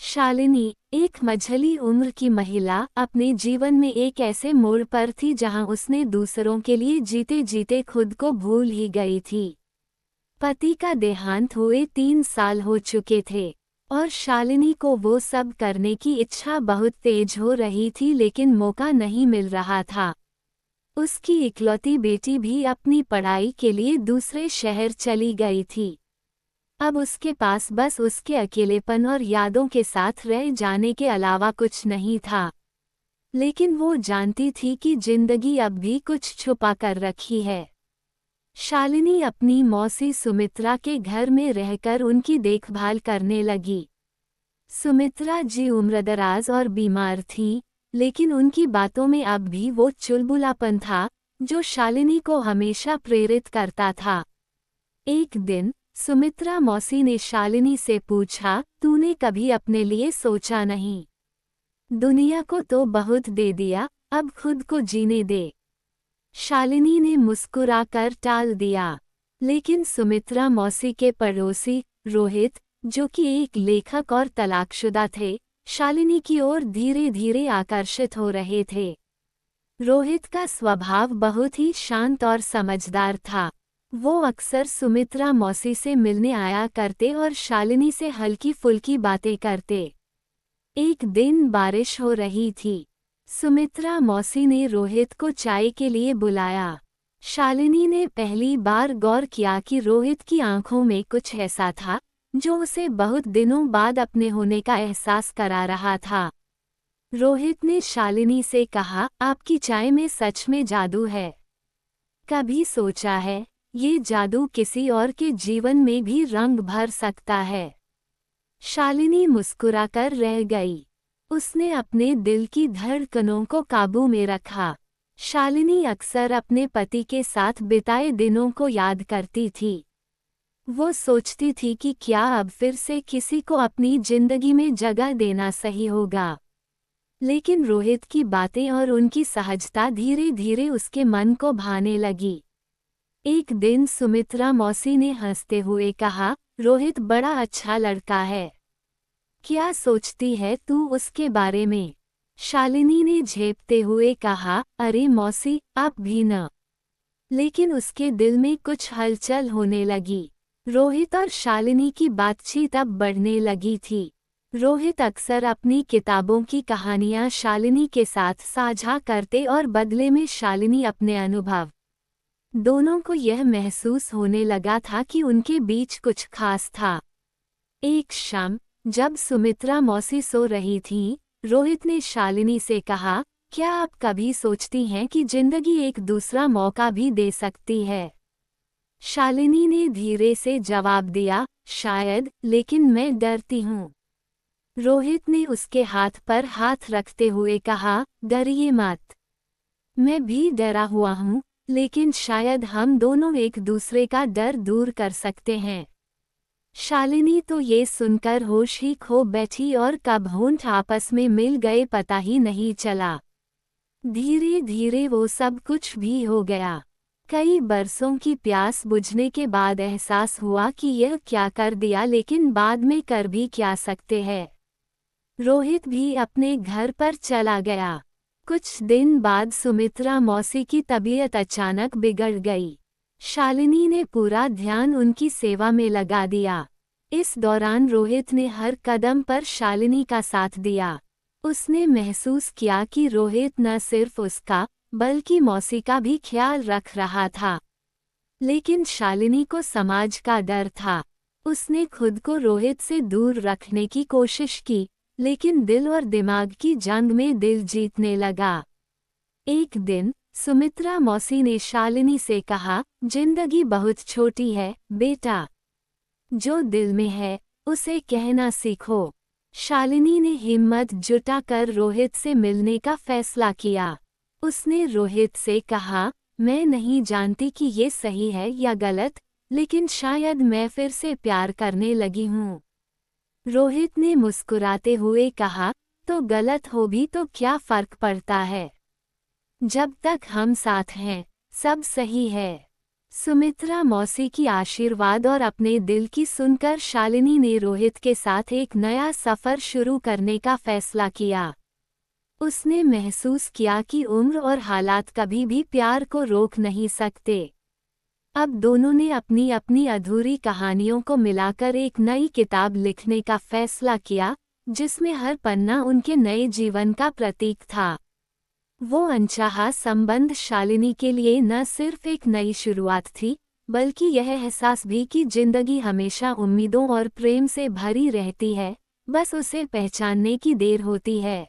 शालिनी, एक मझली उम्र की महिला, अपने जीवन में एक ऐसे मोड़ पर थी जहां उसने दूसरों के लिए जीते जीते खुद को भूल ही गई थी। पति का देहांत हुए 3 साल हो चुके थे और शालिनी को वो सब करने की इच्छा बहुत तेज हो रही थी, लेकिन मौका नहीं मिल रहा था। उसकी इकलौती बेटी भी अपनी पढ़ाई के लिए दूसरे शहर चली गई थी। अब उसके पास बस उसके अकेलेपन और यादों के साथ रह जाने के अलावा कुछ नहीं था। लेकिन वो जानती थी कि जिंदगी अब भी कुछ छुपा कर रखी है। शालिनी अपनी मौसी सुमित्रा के घर में रहकर उनकी देखभाल करने लगी। सुमित्रा जी उम्रदराज और बीमार थीं, लेकिन उनकी बातों में अब भी वो चुलबुलापन था जो शालिनी को हमेशा प्रेरित करता था। एक दिन सुमित्रा मौसी ने शालिनी से पूछा, तूने कभी अपने लिए सोचा नहीं? दुनिया को तो बहुत दे दिया, अब खुद को जीने दे। शालिनी ने मुस्कुराकर टाल दिया। लेकिन सुमित्रा मौसी के पड़ोसी रोहित, जो कि एक लेखक और तलाकशुदा थे, शालिनी की ओर धीरे धीरे आकर्षित हो रहे थे। रोहित का स्वभाव बहुत ही शांत और समझदार था। वो अक्सर सुमित्रा मौसी से मिलने आया करते और शालिनी से हल्की फुल्की बातें करते। एक दिन बारिश हो रही थी। सुमित्रा मौसी ने रोहित को चाय के लिए बुलाया। शालिनी ने पहली बार गौर किया कि रोहित की आंखों में कुछ ऐसा था जो उसे बहुत दिनों बाद अपने होने का एहसास करा रहा था। रोहित ने शालिनी से कहा, आपकी चाय में सच में जादू है। कभी सोचा है, ये जादू किसी और के जीवन में भी रंग भर सकता है? शालिनी मुस्कुराकर रह गई। उसने अपने दिल की धड़कनों को काबू में रखा। शालिनी अक्सर अपने पति के साथ बिताए दिनों को याद करती थी। वो सोचती थी कि क्या अब फिर से किसी को अपनी जिंदगी में जगह देना सही होगा। लेकिन रोहित की बातें और उनकी सहजता धीरे धीरे उसके मन को भाने लगी। एक दिन सुमित्रा मौसी ने हंसते हुए कहा, रोहित बड़ा अच्छा लड़का है। क्या सोचती है तू उसके बारे में? शालिनी ने झेपते हुए कहा, अरे मौसी, आप भी न। लेकिन उसके दिल में कुछ हलचल होने लगी। रोहित और शालिनी की बातचीत अब बढ़ने लगी थी। रोहित अक्सर अपनी किताबों की कहानियां शालिनी के साथ साझा करते और बदले में शालिनी अपने अनुभव। दोनों को यह महसूस होने लगा था कि उनके बीच कुछ खास था। एक शाम जब सुमित्रा मौसी सो रही थीं, रोहित ने शालिनी से कहा, क्या आप कभी सोचती हैं कि जिंदगी एक दूसरा मौका भी दे सकती है? शालिनी ने धीरे से जवाब दिया, शायद, लेकिन मैं डरती हूँ। रोहित ने उसके हाथ पर हाथ रखते हुए कहा, डरिए मत। मैं भी डरा हुआ हूँ, लेकिन शायद हम दोनों एक दूसरे का डर दूर कर सकते हैं। शालिनी तो ये सुनकर होश ही खो बैठी और कब होंठ आपस में मिल गए पता ही नहीं चला। धीरे धीरे वो सब कुछ भी हो गया। कई बरसों की प्यास बुझने के बाद एहसास हुआ कि यह क्या कर दिया, लेकिन बाद में कर भी क्या सकते हैं। रोहित भी अपने घर पर चला गया। कुछ दिन बाद सुमित्रा मौसी की तबीयत अचानक बिगड़ गई। शालिनी ने पूरा ध्यान उनकी सेवा में लगा दिया। इस दौरान रोहित ने हर कदम पर शालिनी का साथ दिया। उसने महसूस किया कि रोहित न सिर्फ उसका बल्कि मौसी का भी ख्याल रख रहा था। लेकिन शालिनी को समाज का डर था। उसने खुद को रोहित से दूर रखने की कोशिश की, लेकिन दिल और दिमाग की जंग में दिल जीतने लगा। एक दिन सुमित्रा मौसी ने शालिनी से कहा, जिंदगी बहुत छोटी है बेटा। जो दिल में है उसे कहना सीखो। शालिनी ने हिम्मत जुटाकर रोहित से मिलने का फैसला किया। उसने रोहित से कहा, मैं नहीं जानती कि ये सही है या गलत, लेकिन शायद मैं फिर से प्यार करने लगी हूँ। रोहित ने मुस्कुराते हुए कहा, तो गलत हो भी तो क्या फर्क पड़ता है? जब तक हम साथ हैं, सब सही है। सुमित्रा मौसी की आशीर्वाद और अपने दिल की सुनकर शालिनी ने रोहित के साथ एक नया सफर शुरू करने का फैसला किया। उसने महसूस किया कि उम्र और हालात कभी भी प्यार को रोक नहीं सकते। अब दोनों ने अपनी अपनी अधूरी कहानियों को मिलाकर एक नई किताब लिखने का फैसला किया, जिसमें हर पन्ना उनके नए जीवन का प्रतीक था। वो अनचाहा संबंध शालिनी के लिए न सिर्फ एक नई शुरुआत थी, बल्कि यह एहसास भी कि जिंदगी हमेशा उम्मीदों और प्रेम से भरी रहती है, बस उसे पहचानने की देर होती है।